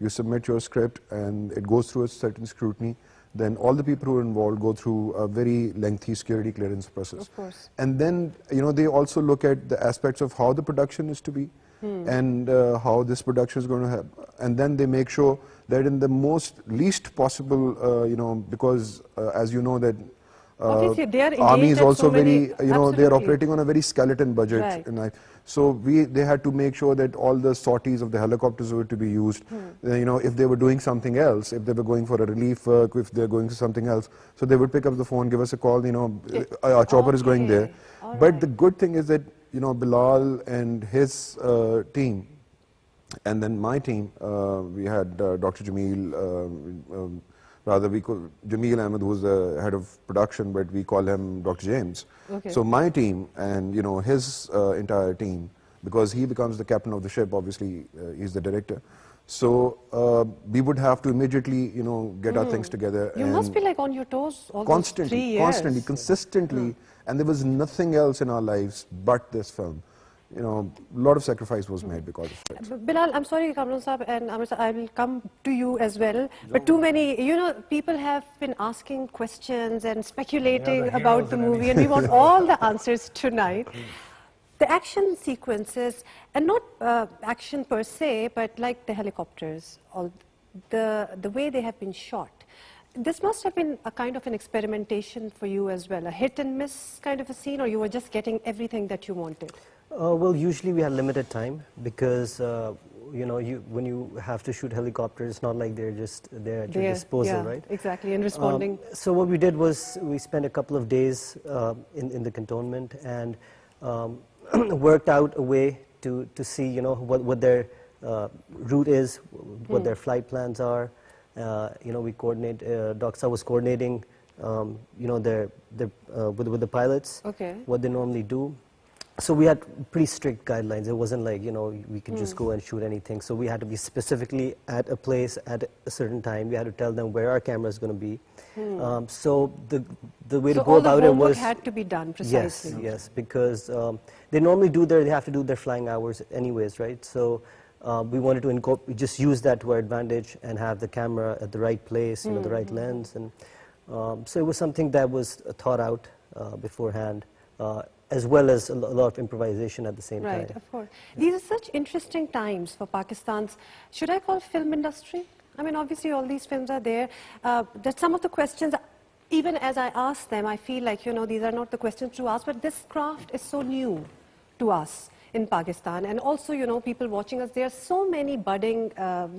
you submit your script and it goes through a certain scrutiny. Then all the people who are involved go through a very lengthy security clearance process. Of course. And then, they also look at the aspects of how the production is to be and how this production is going to happen. And then they make sure that in the least possible, because as you know that obviously they are army is engaged at also so many, very, they are absolutely. operating on a very skeleton budget. Right. And so they had to make sure that all the sorties of the helicopters were to be used. If they were doing something else, if they were going for a relief work, if they're going to something else, so they would pick up the phone, give us a call, our chopper is going there. All But right. the good thing is that, Bilal and his team, and then my team, we had Dr. Jameel, Jameel Ahmed, who's the head of production, but we call him Dr. James. Okay. So my team and his entire team, because he becomes the captain of the ship, obviously he's the director. So we would have to immediately, get our things together. You must be like on your toes all those 3 years. Constantly, consistently, and there was nothing else in our lives but this film. A lot of sacrifice was made because of it. Bilal, I'm sorry, Kamran Saab and Amir Saab, I will come to you as well. But too many, people have been asking questions and speculating about the movie, and we want all the answers tonight. The action sequences, and not action per se, but like the helicopters, the way they have been shot. This must have been a kind of an experimentation for you as well, a hit and miss kind of a scene, or you were just getting everything that you wanted? Well, usually we had limited time because, when you have to shoot helicopters, it's not like they're just there at your disposal, right? Exactly, and responding. So what we did was we spent a couple of days in the cantonment and worked out a way to see, what their route is, what their flight plans are. We coordinate. Doxa was coordinating, with the pilots, what they normally do. So we had pretty strict guidelines. It wasn't like, we could just go and shoot anything. So we had to be specifically at a place at a certain time. We had to tell them where our camera is going to be. So the way to go about it was... So all the homework had to be done precisely. Yes, because they normally they have to do their flying hours anyways, right? So we wanted to just use that to our advantage and have the camera at the right place, the right lens. And so it was something that was thought out beforehand. As well as a lot of improvisation at the same time. Right, of course. These are such interesting times for Pakistan's, should I call film industry? I mean, obviously all these films are there. That some of the questions, even as I ask them, I feel like, these are not the questions to ask, but this craft is so new to us in Pakistan. And also, people watching us, there are so many budding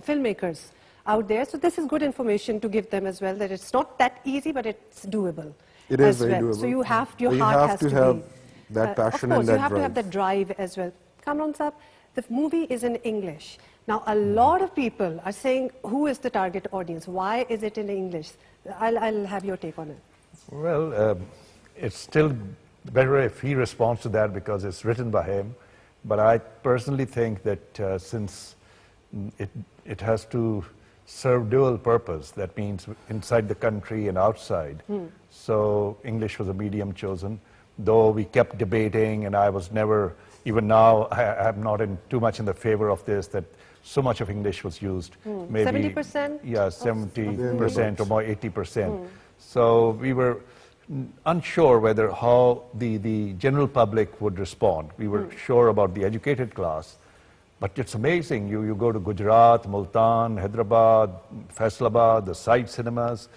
filmmakers out there. So this is good information to give them as well, that it's not that easy, but it's doable. It is very doable. So your heart has to have be... that passion and that drive. Of course, you have to have that drive as well. Kamran Saab, the movie is in English. Now, a lot of people are saying, who is the target audience? Why is it in English? I'll have your take on it. Well, it's still better if he responds to that because it's written by him. But I personally think that since it has to serve dual purpose, that means inside the country and outside. So English was a medium chosen. Though we kept debating, and I was never, even now, I'm not too much in the favor of this, that so much of English was used. Maybe 70%? Yeah, 70% or more, 80%. So we were unsure how the general public would respond. We were sure about the educated class. But it's amazing. You go to Gujarat, Multan, Hyderabad, Faisalabad, the side cinemas,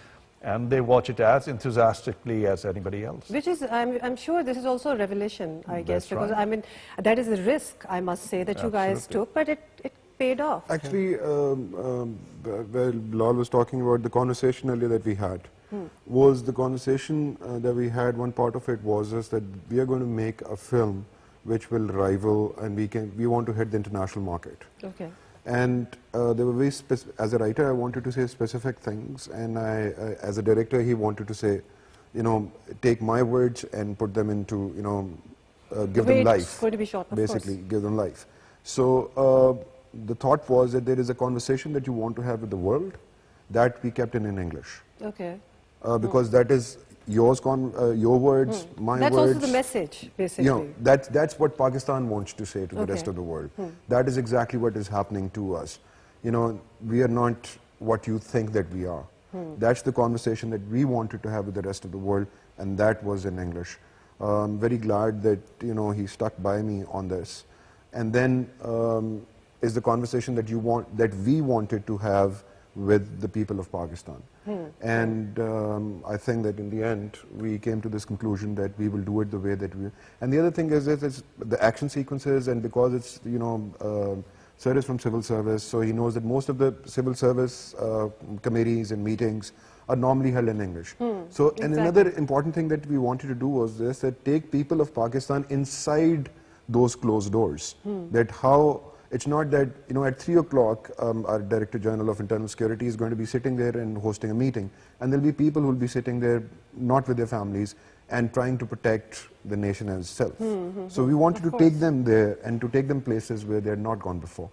and they watch it as enthusiastically as anybody else. Which is, I'm sure this is also a revelation, I guess, because right. I mean, that is a risk, I must say, that you guys took, but it paid off. Actually, well, Bilal was talking about the conversation earlier that we had. Was the conversation that we had, one part of it was that we are going to make a film which will rival, and we want to hit the international market. Okay. And there were very as a writer, I wanted to say specific things, and as a director, he wanted to say, take my words and put them into, give them life. It's going to be shot, of basically, course. give them life. So the thought was that there is a conversation that you want to have with the world that we kept in English. Okay. Because that is your words, my That's words. also the message, basically. That's what Pakistan wants to say to the rest of the world. That is exactly what is happening to us. you know, we are not what you think that we are. That's the conversation that we wanted to have with the rest of the world, and that was in English. I'm very glad that, you know, he stuck by me on this. And then is the conversation that we wanted to have with the people of Pakistan. And I think that in the end, we came to this conclusion that we will do it the way that we... And the other thing is it's the action sequences, and because it's, you know, Sir is from civil service, so he knows that most of the civil service committees and meetings are normally held in English. So, exactly. And another important thing that we wanted to do was this, that take people of Pakistan inside those closed doors. That how... It's not that, you know, at 3 o'clock, our Director General of Internal Security is going to be sitting there and hosting a meeting. And there'll be people who will be sitting there, not with their families, and trying to protect the nation itself. So we wanted to take them there and to take them places where they had not gone before.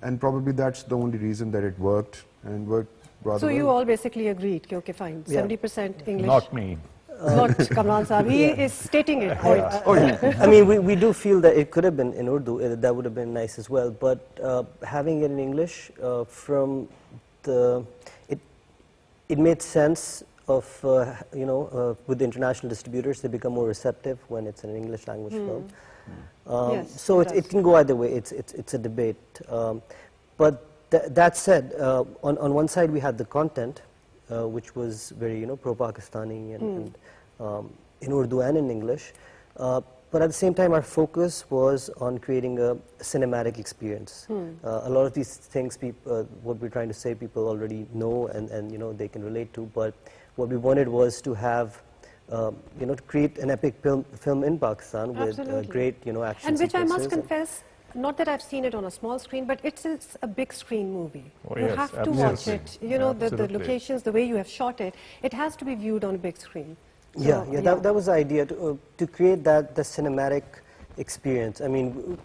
And probably that's the only reason that it worked, and worked rather So well. you all basically agreed, okay, fine, Yeah. 70% English. Not me. Not Kamran Saab. He is stating it. I mean, we do feel that it could have been in Urdu. That would have been nice as well. But having it in English, from the, it made sense of, you know, with the international distributors, they become more receptive when it's an English language film. Yes, So it it can go either way. It's a debate. But that said, on one side we had the content, which was very, you know, pro-Pakistani and in Urdu and in English. But at the same time, our focus was on creating a cinematic experience. A lot of these things, what we're trying to say, people already know and you know, they can relate to. But what we wanted was to have, you know, to create an epic film in Pakistan with great, you know, action And which I must sequences. confess, not that I've seen it on a small screen, but it's a big screen movie. Oh, You yes, have to watch it. You know, the Absolutely. locations, the way you have shot it, it has to be viewed on a big screen. Yeah, So, yeah, that was the idea, to create the cinematic experience. I mean,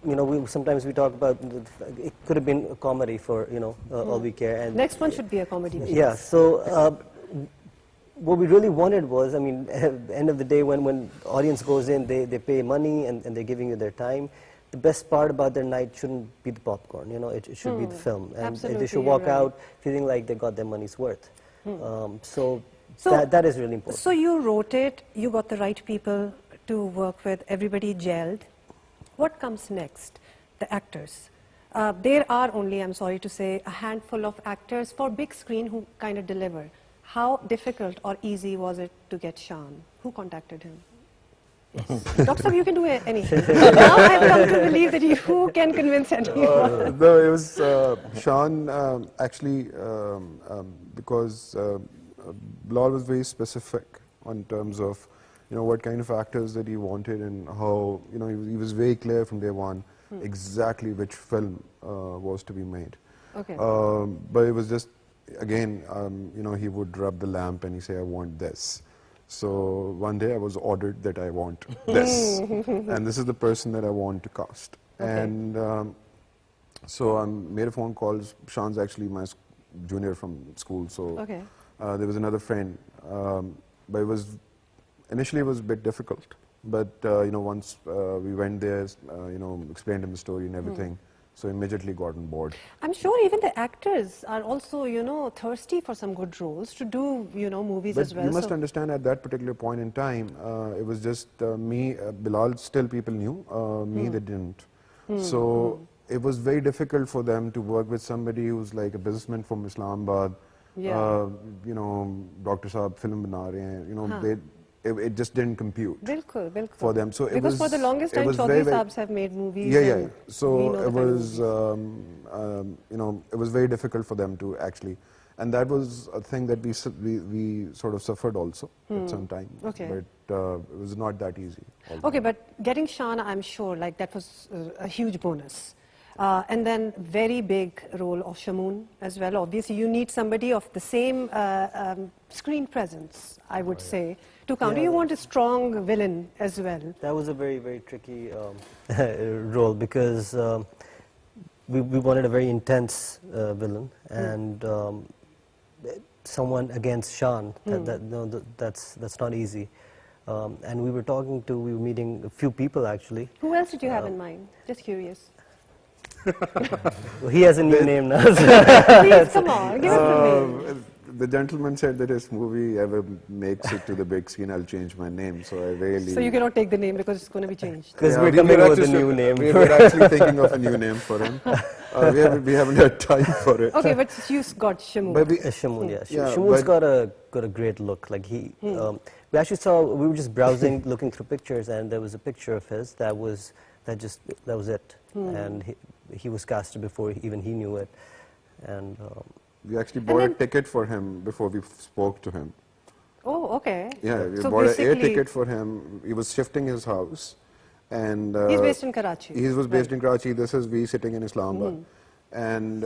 you know, sometimes we talk about, it could have been a comedy for, you know, all we care. And Next one should be a comedy. yeah, so what we really wanted was, I mean, at the end of the day, when the audience goes in, they pay money and they're giving you their time. The best part about their night shouldn't be the popcorn, you know, it should be the film. And Absolutely, they should you're walk right. out feeling like they got their money's worth. So that is really important. So you wrote it, you got the right people to work with, everybody gelled. What comes next? The actors. There are only, I'm sorry to say, a handful of actors for big screen who kind of deliver. How difficult or easy was it to get Shan? Who contacted him? Yes. Dr. Saab, you can do anything. Now I've come to believe that you can convince anyone. No, it was Sean, actually, because Bilal was very specific in terms of, you know, what kind of actors that he wanted and how, you know, he was very clear from day one exactly which film was to be made. Okay. But it was just, again, you know, he would rub the lamp and he say, I want this. So one day I was ordered that I want this, and this is the person that I want to cast. Okay. And so I made a phone call. Shan's actually my junior from school, so Okay. There was another friend, but initially it was a bit difficult. But you know, once we went there, you know, explained him the story and everything. So immediately got on board. I'm sure even the actors are also, you know, thirsty for some good roles to do, you know, movies But as well. you must So- understand at that particular point in time, it was just me, Bilal still people knew, me they didn't. So it was very difficult for them to work with somebody who's like a businessman from Islamabad, Yeah. you know, Dr. Saab film bana rahe hain, you know, it just didn't compute. Bilkul, bilkul. For them. So it because was- for the longest it time, was Chaudhary very- Saabs have made movies. Yeah, yeah. and we So know it the kind of was, movies. you know, it was very difficult for them to actually, and that was a thing that we sort of suffered also at some time. Okay. But it was not that easy. Okay, but getting Shan, I'm sure, like that was a huge bonus. And then very big role of Shamoon as well. Obviously, you need somebody of the same screen presence, I would say, to counter. Yeah. You want a strong villain as well. That was a very, very tricky role because we wanted a very intense villain and someone against Shan. That's not easy. And we were meeting a few people actually. Who else did you have in mind? Just curious. Well, he has a new name now. Please, come on, give us the name. The gentleman said that if movie ever makes it to the big screen, I'll change my name. So I really... So you cannot take the name because it's going to be changed. Because Yeah, we're we coming were with a actually- new name. We're actually thinking of a new name for him. We haven't had time for it. Okay, but you got Shamu. But we, Shimul, yeah. Yeah, Shimul's but- got a great look. Like we actually saw, we were just browsing, looking through pictures, and there was a picture of his that was it. And he was casted before even he knew it. And we actually bought a ticket for him before we spoke to him. Oh, okay. Yeah, we So bought an air basically- ticket for him. He was shifting his house. And He's based in Karachi. He was based in Karachi. This is we sitting in Islamabad. And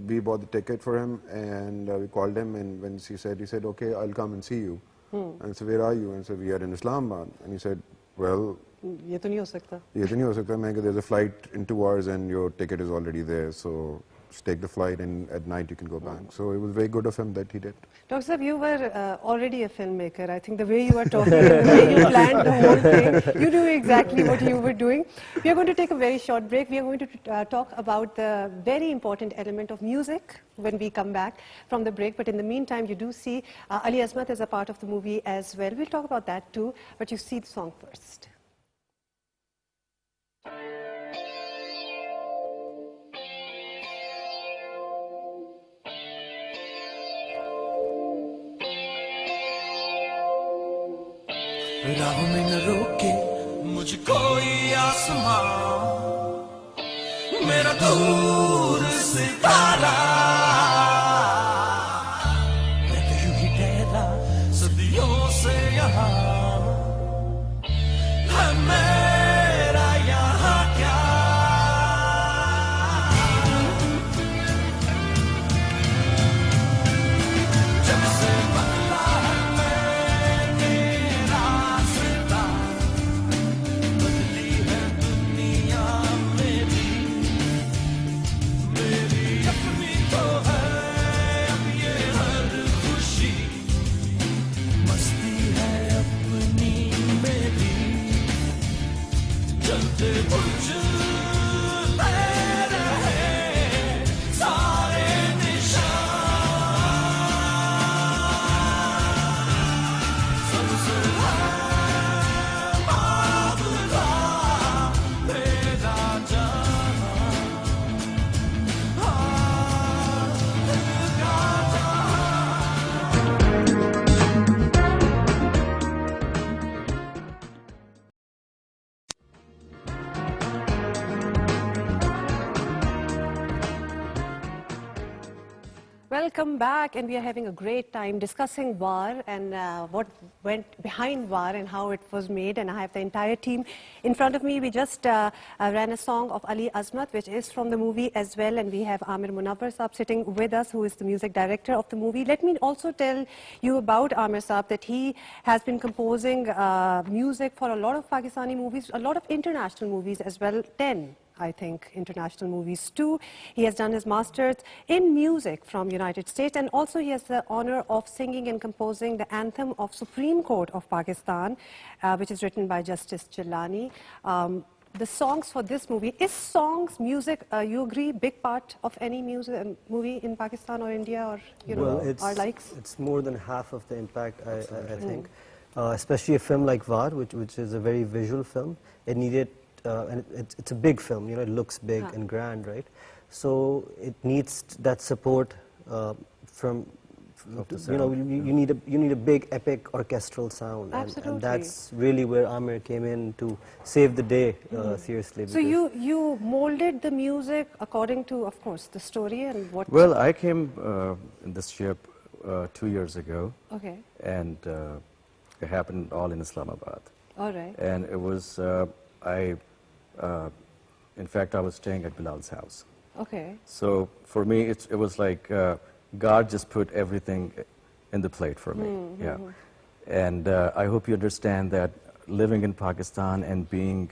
we bought the ticket for him, and we called him, and when he said, okay, I'll come and see you. And I said, where are you? And I said, we are in Islamabad. And he said, well, ये तो नहीं हो सकता. ये तो नहीं हो सकता. मैं कहा, there's a flight in 2 hours and your ticket is already there, so just take the flight and at night you can go back. So it was very good of him that he did. Dr. Saab, you were already a filmmaker. I think the way you were talking and the way you planned the whole thing, you knew exactly what you were doing. We are going to take a very short break. We are going to talk about the very important element of music when we come back from the break. But in the meantime, you do see Ali Azmat as a part of the movie as well. We'll talk about that too, but you see the song first. राह में न रोके मुझे कोई आसमां मेरा दूर सितारा मैं तो यूं ही ठहरा सदियों से यहाँ है मेरा यहाँ क्या जब से बदला है मैंने रास्ता बदली है दुनिया मेरी अपनी तो है अब ये हर खुशी मस्ती है अपनी मेरी चलते बुझते रहे सारे निशान सबसे है बाबला मेरा जहां Welcome back, and we are having a great time discussing Waar and what went behind Waar and how it was made. And I have the entire team in front of me. We just ran a song of Ali Azmat, which is from the movie as well. And we have Amir Munawwar Saab sitting with us, who is the music director of the movie. Let me also tell you about Amir Saab, that he has been composing music for a lot of Pakistani movies, a lot of international movies as well, 10. I think, international movies too. He has done his masters in music from United States, and also he has the honor of singing and composing the anthem of Supreme Court of Pakistan, which is written by Justice Jilani. The songs for this movie, is songs, music, you agree, big part of any music movie in Pakistan or India, or you know, our likes? It's more than half of the impact, I think. Especially a film like Waar, which is a very visual film. It needed and it's a big film, you know, it looks big and grand, right? So it needs that support from, you know, you need a big epic orchestral sound. Absolutely. And that's really where Amir came in to save the day, seriously. So you molded the music according to, of course, the story and what... Well, I came in this ship 2 years ago. Okay. And it happened all in Islamabad. All right. And it was, in fact, I was staying at Bilal's house. Okay. So for me, it was like God just put everything in the plate for me. Yeah. And I hope you understand that living in Pakistan and being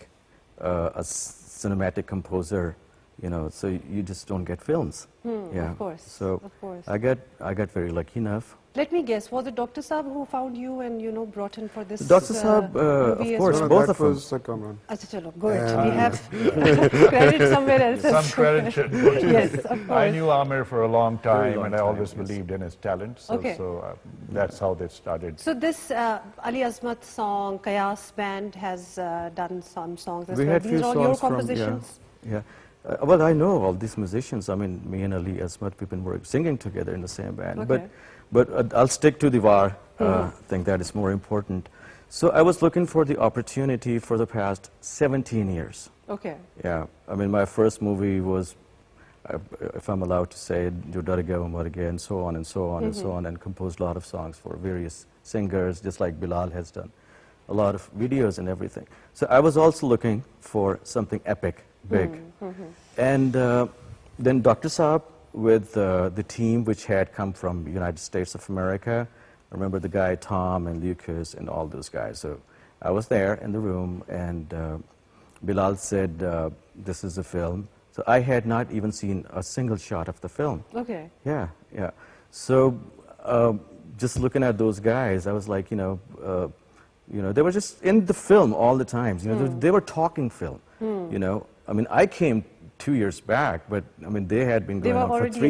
a cinematic composer, you know, so you just don't get films. Yeah. Of course. So of course. I got very lucky enough Let me guess, was it Dr. Saab who found you and, you know, brought in for this Dr. Saab, movie of as course, well? both that of them. was Kamran. Achha, chalo, good. We have credit somewhere else. Some credit should go to Yes, of I course. knew Amir for a long time, long and I time, always yes. believed in his talent. So, Okay. that's how they started. So this Ali Azmat song, Kayas Band has done some songs as We well. had These few are all your songs from, compositions? yeah. Well, I know all these musicians. I mean, me and Ali Azmat, we've been singing together in the same band. Okay. But I'll stick to the Waar thing. That is more important. So I was looking for the opportunity for the past 17 years. Okay. Yeah, I mean, my first movie was, if I'm allowed to say, Jo Dar Gaya Wo Mar Gaya, and so on and so on and so on, and composed a lot of songs for various singers, just like Bilal has done. A lot of videos and everything. So I was also looking for something epic, big. And then Dr. Saab, with the team which had come from United States of America, I remember the guy Tom and Lucas and all those guys. So I was there in the room, and Bilal said, this is a film. So I had not even seen a single shot of the film. Okay. Yeah, yeah. So just looking at those guys, I was like, you know, they were just in the film all the time. You know, they were talking film. You know, I mean, I came 2 years back, but I mean, they had been They going were on for already 3